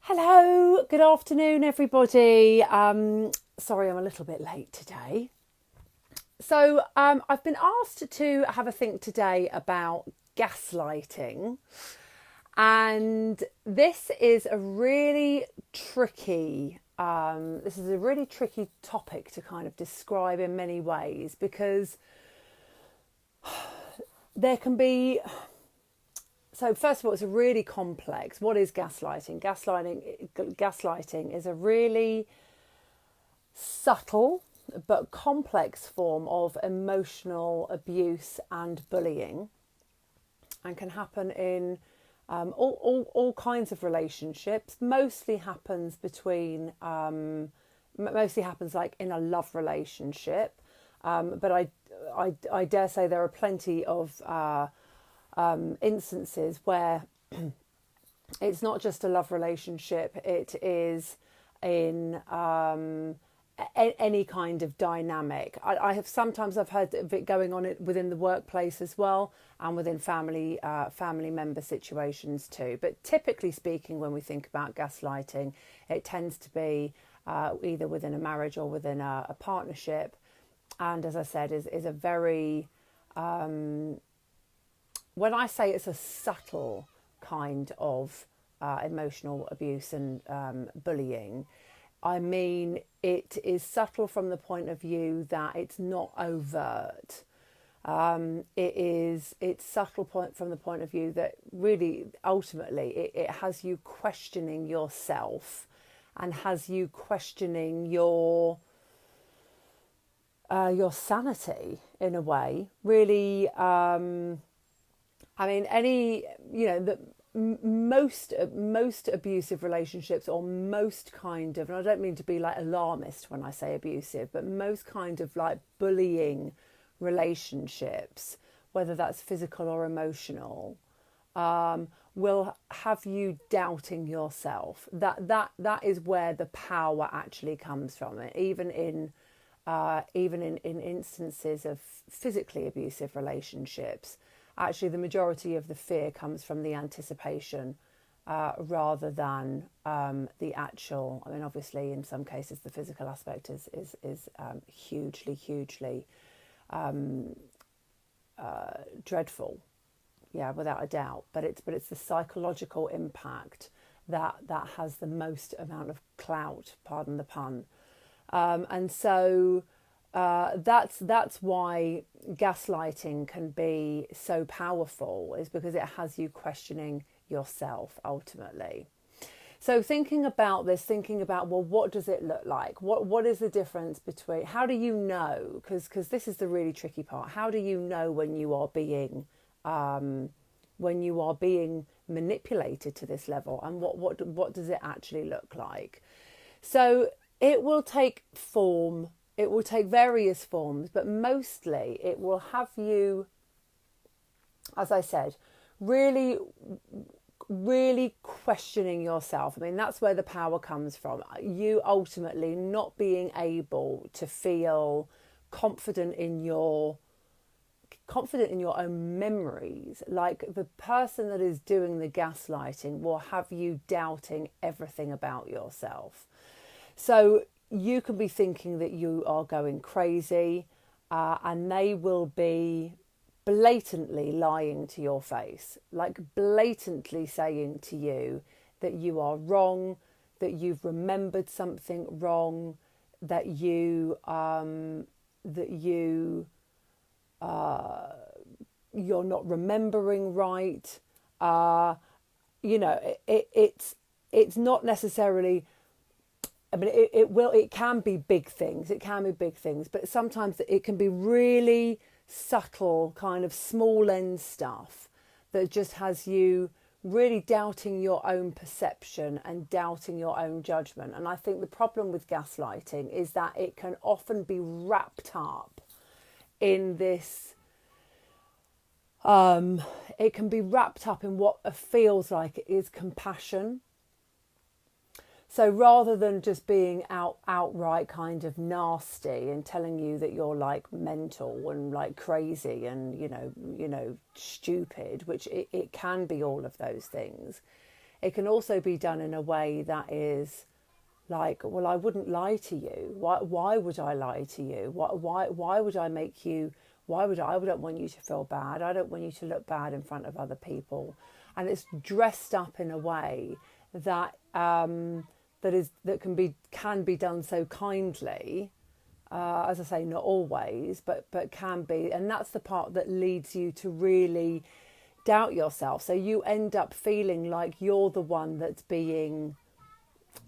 Hello, good afternoon, everybody. Sorry, I'm a little bit late today. I've been asked to have a think today about gaslighting, and this is a really tricky. This is a really tricky topic to kind of describe in many ways because there can be. So first of all, it's a really complex. What is gaslighting? Gaslighting is a really subtle but complex form of emotional abuse and bullying, and can happen in all kinds of relationships. Mostly happens like in a love relationship, but I dare say there are plenty of instances where it's not just a love relationship, it is in any kind of dynamic. I've heard of it going on within the workplace as well, and within family member situations too. But typically speaking, when we think about gaslighting, it tends to be either within a marriage or within a partnership, and as I said, is a very when I say it's a subtle kind of emotional abuse and bullying, I mean it is subtle from the point of view that it's not overt. It's subtle from the point of view that really ultimately it has you questioning yourself and has you questioning your sanity in a way. Really. I mean, most abusive relationships, or most kind of, and I don't mean to be like alarmist when I say abusive, but most kind of like bullying relationships, whether that's physical or emotional, will have you doubting yourself. That is where the power actually comes from. Even in instances of physically abusive relationships, actually the majority of the fear comes from the anticipation rather than the actual. I mean, obviously in some cases the physical aspect is hugely dreadful, yeah, without a doubt, but it's the psychological impact that has the most amount of clout, pardon the pun. And so that's why gaslighting can be so powerful, is because it has you questioning yourself ultimately. So thinking about this, well, what does it look like? What is the difference between? How do you know? Because this is the really tricky part. How do you know when you are being manipulated to this level, and what does it actually look like? So it will take form. It will take various forms, but mostly it will have you, as I said, really, really questioning yourself. I mean, that's where the power comes from. You ultimately not being able to feel confident in your own memories. Like, the person that is doing the gaslighting will have you doubting everything about yourself. So you could be thinking that you are going crazy, and they will be blatantly lying to your face, like blatantly saying to you that you are wrong, that you've remembered something wrong, that you're not remembering right. It's not necessarily. I mean, it can be big things. It can be big things, but sometimes it can be really subtle, kind of small end stuff that just has you really doubting your own perception and doubting your own judgment. And I think the problem with gaslighting is that it can often be wrapped up in this. It can be wrapped up in what feels like it is compassion. So rather than just being outright kind of nasty and telling you that you're like mental and like crazy and you know stupid, which it can be all of those things, it can also be done in a way that is like, well, I wouldn't lie to you. Why would I lie to you? Why would I make you, I wouldn't want you to feel bad. I don't want you to look bad in front of other people. And it's dressed up in a way that that can be done so kindly, as I say, not always, but can be. And that's the part that leads you to really doubt yourself. So you end up feeling like you're the one that's being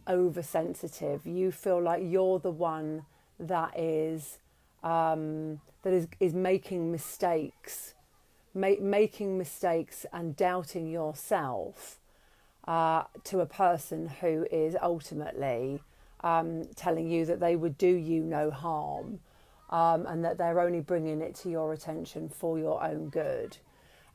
oversensitive. You feel like you're the one that is making mistakes, making mistakes and doubting yourself to a person who is ultimately telling you that they would do you no harm, and that they're only bringing it to your attention for your own good.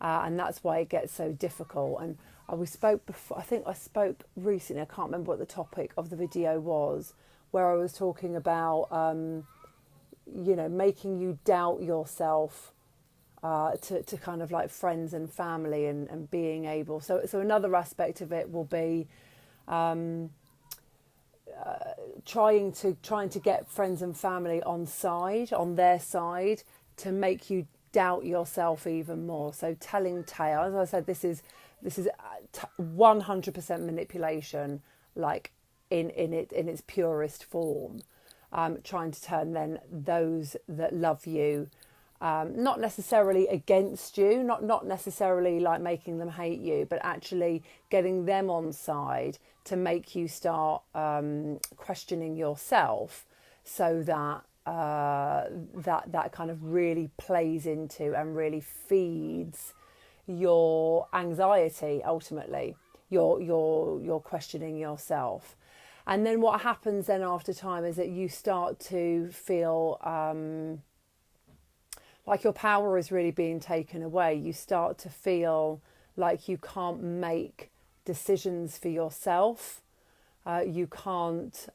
And that's why it gets so difficult. And we spoke before, I think I spoke recently, I can't remember what the topic of the video was, where I was talking about, making you doubt yourself to kind of like friends and family and being able. So another aspect of it will be trying to get friends and family on their side to make you doubt yourself even more. So telling tales, as I said, this is 100% manipulation, like in its purest form. Trying to turn then those that love you, not necessarily against you, not necessarily like making them hate you, but actually getting them on side to make you start questioning yourself, so that that kind of really plays into and really feeds your anxiety. Ultimately, you're questioning yourself. And then what happens then after time is that you start to feel like your power is really being taken away. You start to feel like you can't make decisions for yourself. You can't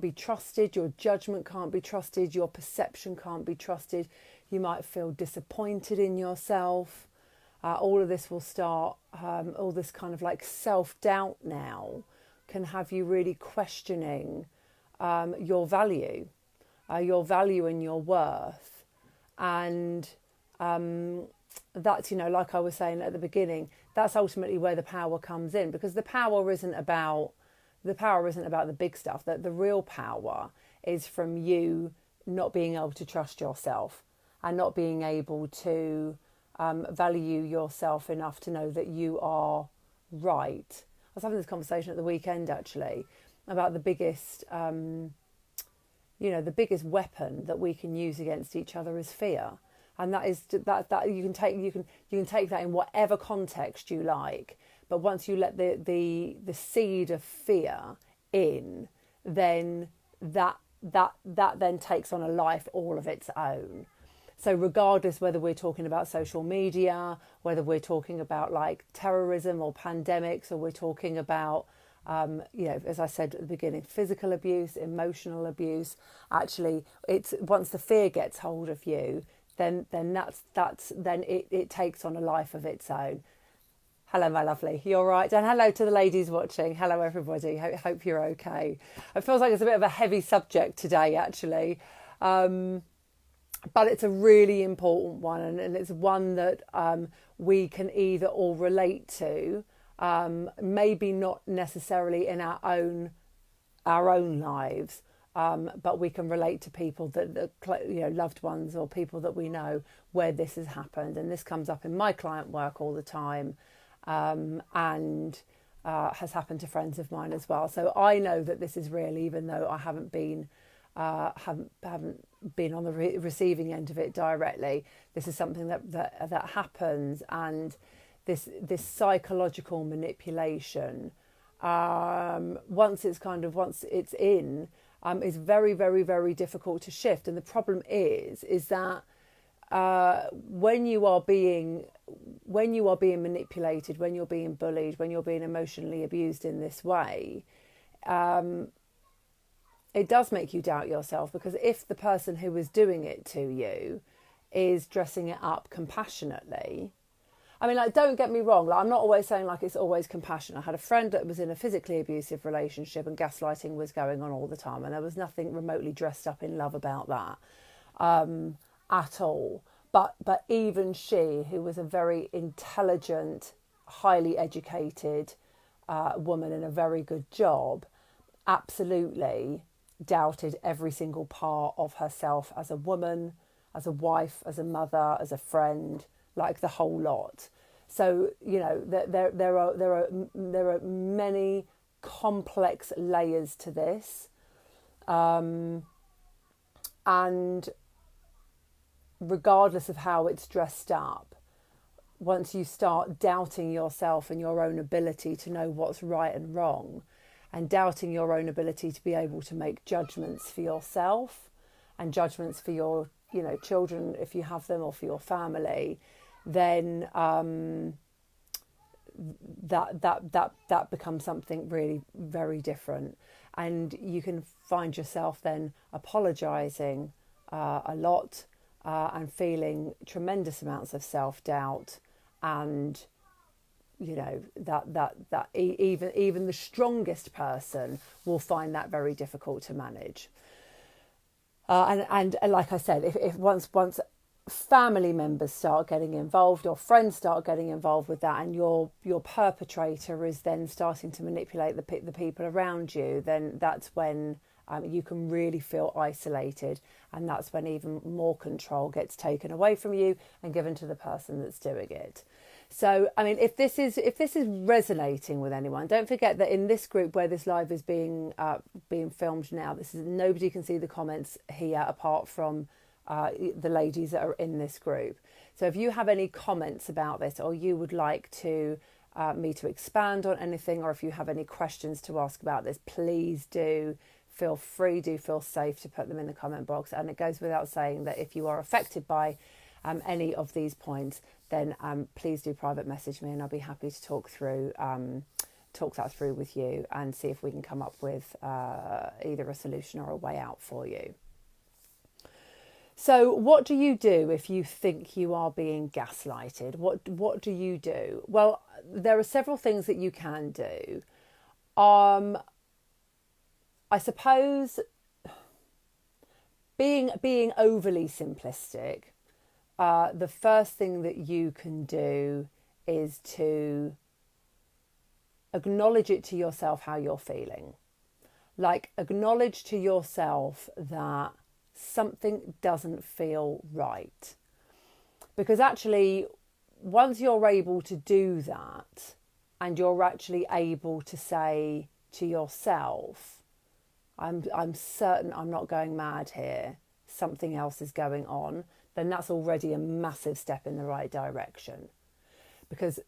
be trusted. Your judgment can't be trusted. Your perception can't be trusted. You might feel disappointed in yourself. All of this will start, all this kind of like self-doubt now can have you really questioning your value and your worth. And that's, like I was saying at the beginning, that's ultimately where the power comes in, because the power isn't about the big stuff. That the real power is from you not being able to trust yourself and not being able to value yourself enough to know that you are right. I was having this conversation at the weekend actually about the biggest weapon that we can use against each other is fear. And that is that you can take that in whatever context you like, but once you let the seed of fear in, then that then takes on a life all of its own. So regardless whether we're talking about social media, whether we're talking about like terrorism or pandemics, or we're talking about as I said at the beginning, physical abuse, emotional abuse, actually it's once the fear gets hold of you, then it takes on a life of its own. Hello, my lovely. You're right. And hello to the ladies watching. Hello, everybody. Hope you're okay. It feels like it's a bit of a heavy subject today, actually. But it's a really important one. And it's one that we can either all relate to, maybe not necessarily in our own lives, but we can relate to people that loved ones or people that we know where this has happened. And this comes up in my client work all the time, and has happened to friends of mine as well. So I know that this is real, even though I haven't been on the receiving end of it directly. This is something that happens, and this psychological manipulation, once it's in, is very, very, very difficult to shift. And the problem is that when you are being manipulated, when you're being bullied, when you're being emotionally abused in this way, it does make you doubt yourself, because if the person who is doing it to you is dressing it up compassionately, I mean, like, don't get me wrong. Like, I'm not always saying like it's always compassion. I had a friend that was in a physically abusive relationship and gaslighting was going on all the time. And there was nothing remotely dressed up in love about that at all. But even she, who was a very intelligent, highly educated woman in a very good job, absolutely doubted every single part of herself as a woman, as a wife, as a mother, as a friend, like the whole lot. So, you know, there are many complex layers to this, and regardless of how it's dressed up, once you start doubting yourself and your own ability to know what's right and wrong, and doubting your own ability to be able to make judgments for yourself and judgments for your, you know, children if you have them, or for your family, then that becomes something really very different. And you can find yourself then apologising a lot, and feeling tremendous amounts of self-doubt, and you know that even the strongest person will find that very difficult to manage. And like I said, if once family members start getting involved, or friends start getting involved with that, and your perpetrator is then starting to manipulate the people around you, then that's when you can really feel isolated, and that's when even more control gets taken away from you and given to the person that's doing it. So, I mean, if this is resonating with anyone, don't forget that in this group where this live is being filmed now, nobody can see the comments here apart from the ladies that are in this group. So if you have any comments about this, or you would like to me to expand on anything, or if you have any questions to ask about this, please do feel free, do feel safe to put them in the comment box. And it goes without saying that if you are affected by any of these points, then please do private message me, and I'll be happy to talk that through with you and see if we can come up with either a solution or a way out for you. So what do you do if you think you are being gaslighted? What do you do? Well, there are several things that you can do. I suppose being overly simplistic, the first thing that you can do is to acknowledge it to yourself how you're feeling. Like, acknowledge to yourself that something doesn't feel right. Because actually, once you're able to do that, and you're actually able to say to yourself, I'm certain I'm not going mad here, something else is going on, then that's already a massive step in the right direction. Because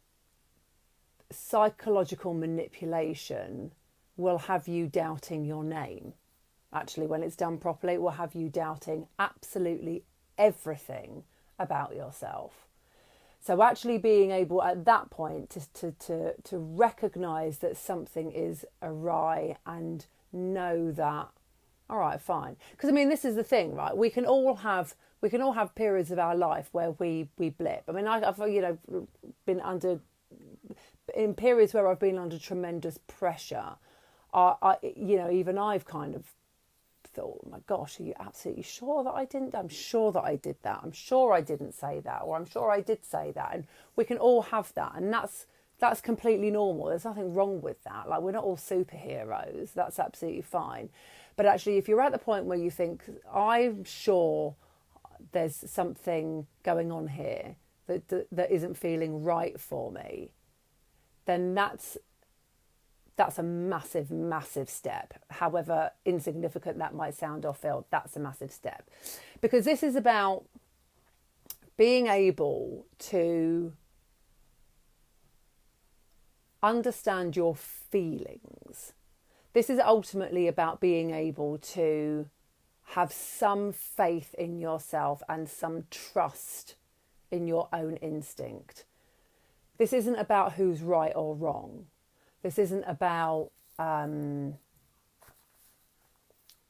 psychological manipulation will have you doubting your name. Actually, when it's done properly, it will have you doubting absolutely everything about yourself. So actually being able at that point to recognise that something is awry, and know that, all right, fine. Because I mean, this is the thing, right? We can all have periods of our life where we blip. I mean, I've been in periods where I've been under tremendous pressure. Even I've kind of thought, oh my gosh, are you absolutely sure that I didn't? I'm sure that I did that. I'm sure I didn't say that, or I'm sure I did say that. And we can all have that, and that's completely normal. There's nothing wrong with that. Like, we're not all superheroes. That's absolutely fine. But actually, if you're at the point where you think, I'm sure there's something going on here that isn't feeling right for me, then that's a massive, massive step. However insignificant that might sound or feel, that's a massive step. Because this is about being able to understand your feelings. This is ultimately about being able to have some faith in yourself and some trust in your own instinct. This isn't about who's right or wrong. This isn't about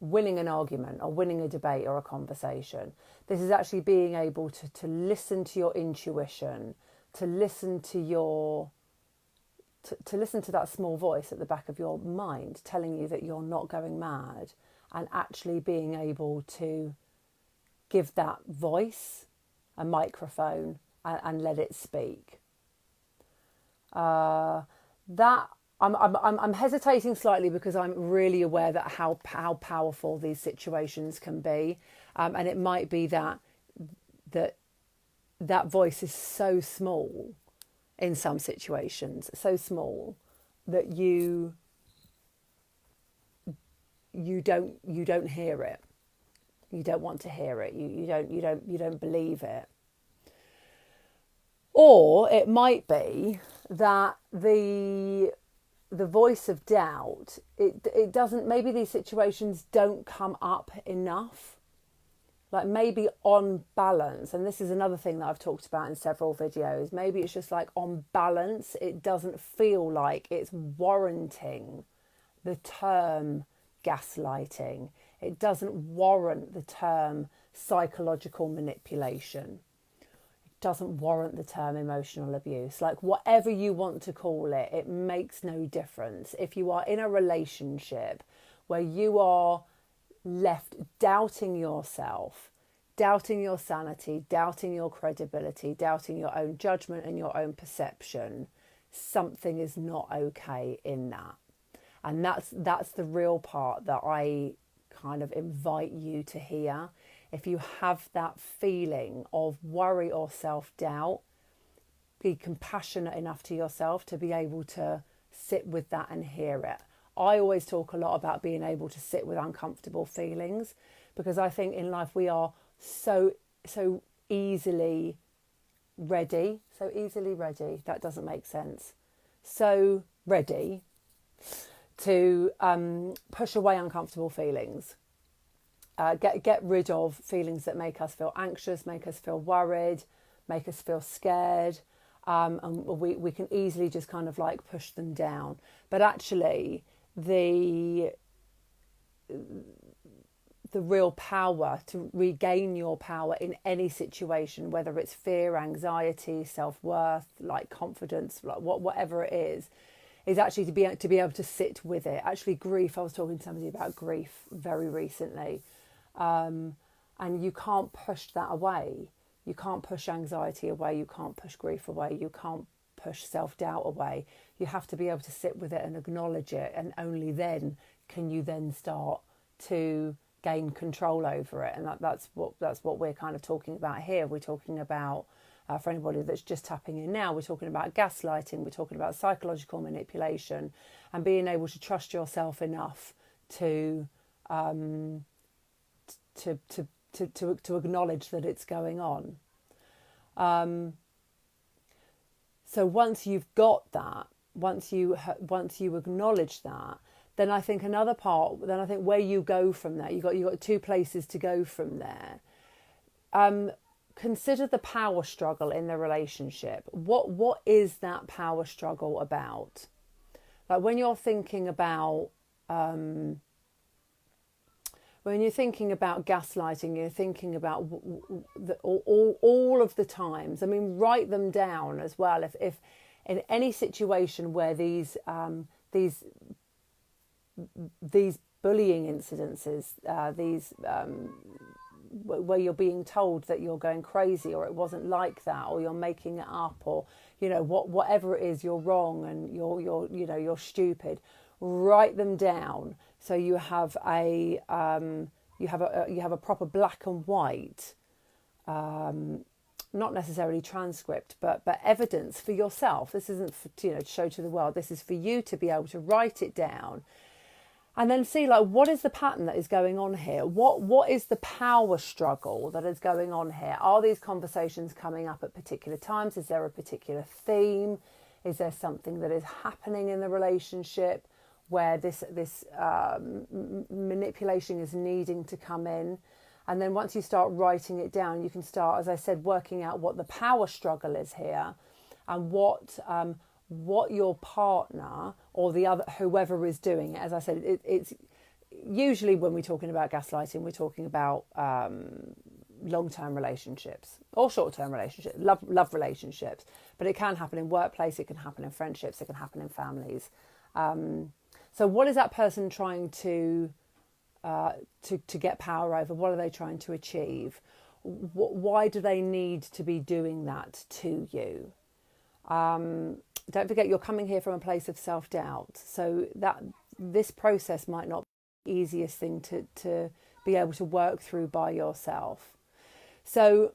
winning an argument or winning a debate or a conversation. This is actually being able to listen to your intuition, to listen to your to listen to that small voice at the back of your mind telling you that you're not going mad, and actually being able to give that voice a microphone and let it speak. That I'm hesitating slightly because I'm really aware that how powerful these situations can be, and it might be that voice is so small in some situations, so small that you don't hear it. You don't want to hear it. You don't believe it. Or it might be that the voice of doubt, it doesn't, maybe these situations don't come up enough. Like maybe on balance, and this is another thing that I've talked about in several videos, maybe it's just like on balance, it doesn't feel like it's warranting the term gaslighting. It doesn't warrant the term psychological manipulation. It doesn't warrant the term emotional abuse. Like whatever you want to call it, it makes no difference. If you are in a relationship where you are left doubting yourself, doubting your sanity, doubting your credibility, doubting your own judgment and your own perception, something is not okay in that. And that's the real part that I kind of invite you to hear. If you have that feeling of worry or self-doubt, be compassionate enough to yourself to be able to sit with that and hear it. I always talk a lot about being able to sit with uncomfortable feelings, because I think in life we are so easily ready. That doesn't make sense. So ready to push away uncomfortable feelings. Get rid of feelings that make us feel anxious, make us feel worried, make us feel scared. And we can easily just kind of like push them down. But actually, the real power to regain your power in any situation, whether it's fear, anxiety, self-worth, like confidence, like whatever it is actually to be able to sit with it. Actually, grief. I was talking to somebody about grief very recently, and you can't push that away. You can't push anxiety away. You can't push grief away. You can't push self-doubt away. You have to be able to sit with it and acknowledge it, and only then can you then start to gain control over it. And that's what we're kind of talking about here. We're talking about, for anybody that's just tapping in now, we're talking about gaslighting. We're talking about psychological manipulation, and being able to trust yourself enough to acknowledge that it's going on. So once you've got that, once you acknowledge that, then I think another part. Then I think where you go from there, you got two places to go from there. Consider the power struggle in the relationship. What is that power struggle about? Like when you're thinking about gaslighting, you're thinking about all of the times. I mean, write them down as well. If in any situation where these bullying incidences, where you're being told that you're going crazy, or it wasn't like that, or you're making it up, or whatever it is, you're wrong and you're stupid. Write them down so you have a proper black and white, not necessarily transcript, but evidence for yourself. This isn't for, to show to the world. This is for you to be able to write it down. And then see, like, what is the pattern that is going on here? What is the power struggle that is going on here? Are these conversations coming up at particular times? Is there a particular theme? Is there something that is happening in the relationship where this manipulation is needing to come in? And then once you start writing it down, you can start, as I said, working out what the power struggle is here, and what your partner or the other, whoever is doing it. As I said, it's usually when we're talking about gaslighting, we're talking about long-term relationships or short-term relationships, love relationships, but it can happen in workplace, it can happen in friendships, it can happen in families. So what is that person trying to get power over? What are they trying to achieve? Why do they need to be doing that to you? Don't forget, you're coming here from a place of self-doubt. So that this process might not be the easiest thing to be able to work through by yourself. So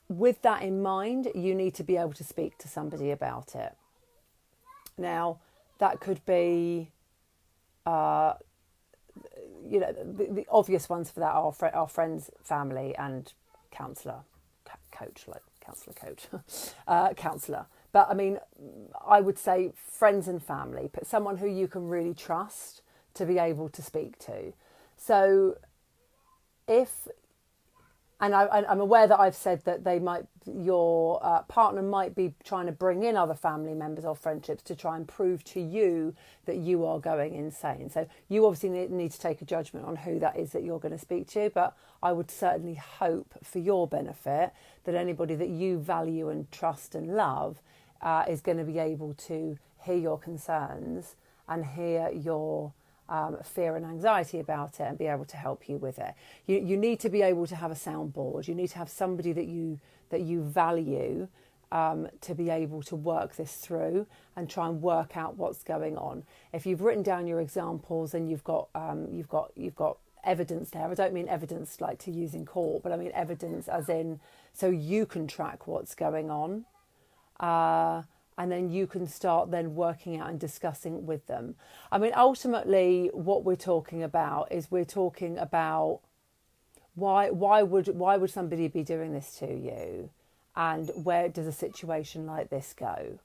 with that in mind, you need to be able to speak to somebody about it. Now, that could be, the obvious ones for that are friends, family, and counsellor, counsellor. But I mean, I would say friends and family, but someone who you can really trust to be able to speak to. So I'm aware that I've said that your partner might be trying to bring in other family members or friendships to try and prove to you that you are going insane. So you obviously need to take a judgment on who that is that you're going to speak to. But I would certainly hope, for your benefit, that anybody that you value and trust and love is going to be able to hear your concerns and hear your fear and anxiety about it and be able to help you with it. You need to be able to have a soundboard. You need to have somebody that you value to be able to work this through and try and work out what's going on. If you've written down your examples and you've got evidence there, I don't mean evidence like to use in court, but I mean evidence as in so you can track what's going on. And then you can start then working out and discussing with them. I mean, ultimately, what we're talking about is why would somebody be doing this to you, and where does a situation like this go?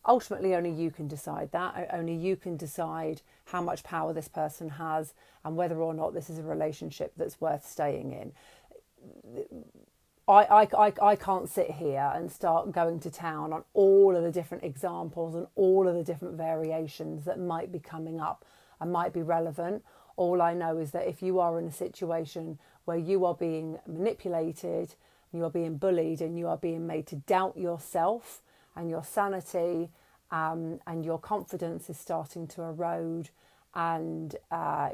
Ultimately, only you can decide that. Only you can decide how much power this person has and whether or not this is a relationship that's worth staying in. I can't sit here and start going to town on all of the different examples and all of the different variations that might be coming up and might be relevant. All I know is that if you are in a situation where you are being manipulated, you are being bullied, and you are being made to doubt yourself and your sanity, and your confidence is starting to erode, and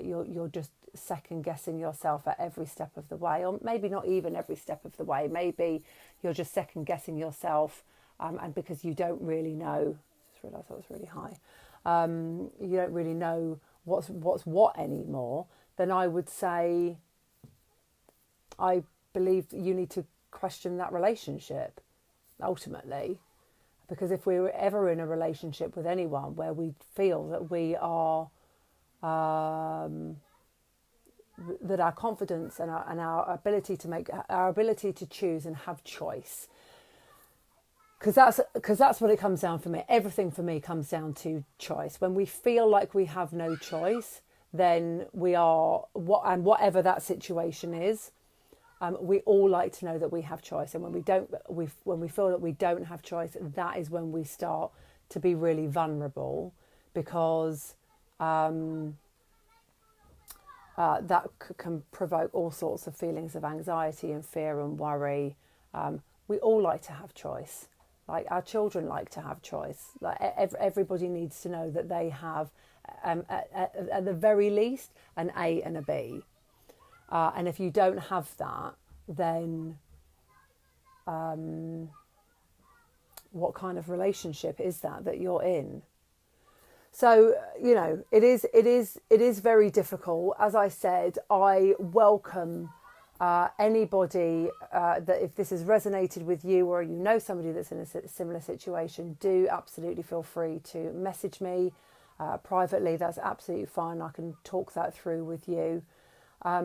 you're just second guessing yourself at every step of the way, or maybe not even every step of the way. Maybe you're just second guessing yourself, and because you don't really know, I just realised that was really high. You don't really know what's what anymore. Then I would say, I believe that you need to question that relationship ultimately, because if we were ever in a relationship with anyone where we feel that we are that our confidence and our ability to choose and have choice, because that's what it comes down for me. Everything for me comes down to choice. When we feel like we have no choice, then we are whatever that situation is. We all like to know that we have choice, and when we feel that we don't have choice, that is when we start to be really vulnerable, because that can provoke all sorts of feelings of anxiety and fear and worry. We all like to have choice. Like our children like to have choice. Like everybody needs to know that they have, at the very least, an A and a B. And if you don't have that, then what kind of relationship is that you're in? So, it is very difficult. As I said, I welcome anybody that, if this has resonated with you, or you know somebody that's in a similar situation, do absolutely feel free to message me privately. That's absolutely fine. I can talk that through with you. I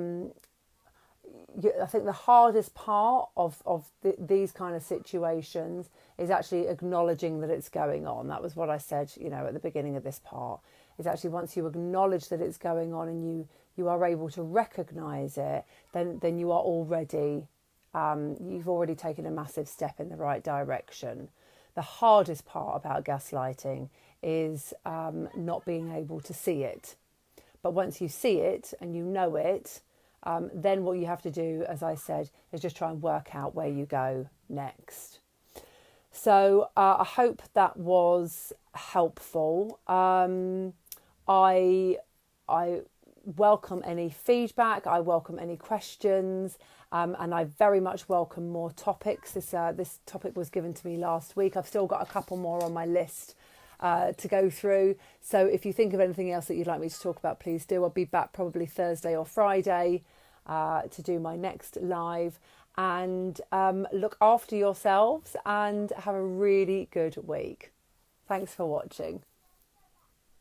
think the hardest part of these kind of situations is actually acknowledging that it's going on. That was what I said, at the beginning of this part. Is actually once you acknowledge that it's going on and you are able to recognise it, then you are already, you've already taken a massive step in the right direction. The hardest part about gaslighting is not being able to see it. But once you see it and you know it, then what you have to do, as I said, is just try and work out where you go next. So I hope that was helpful. I welcome any feedback. I welcome any questions, and I very much welcome more topics. This topic was given to me last week. I've still got a couple more on my list to go through. So if you think of anything else that you'd like me to talk about, please do. I'll be back probably Thursday or Friday to do my next live. And look after yourselves and have a really good week. Thanks for watching.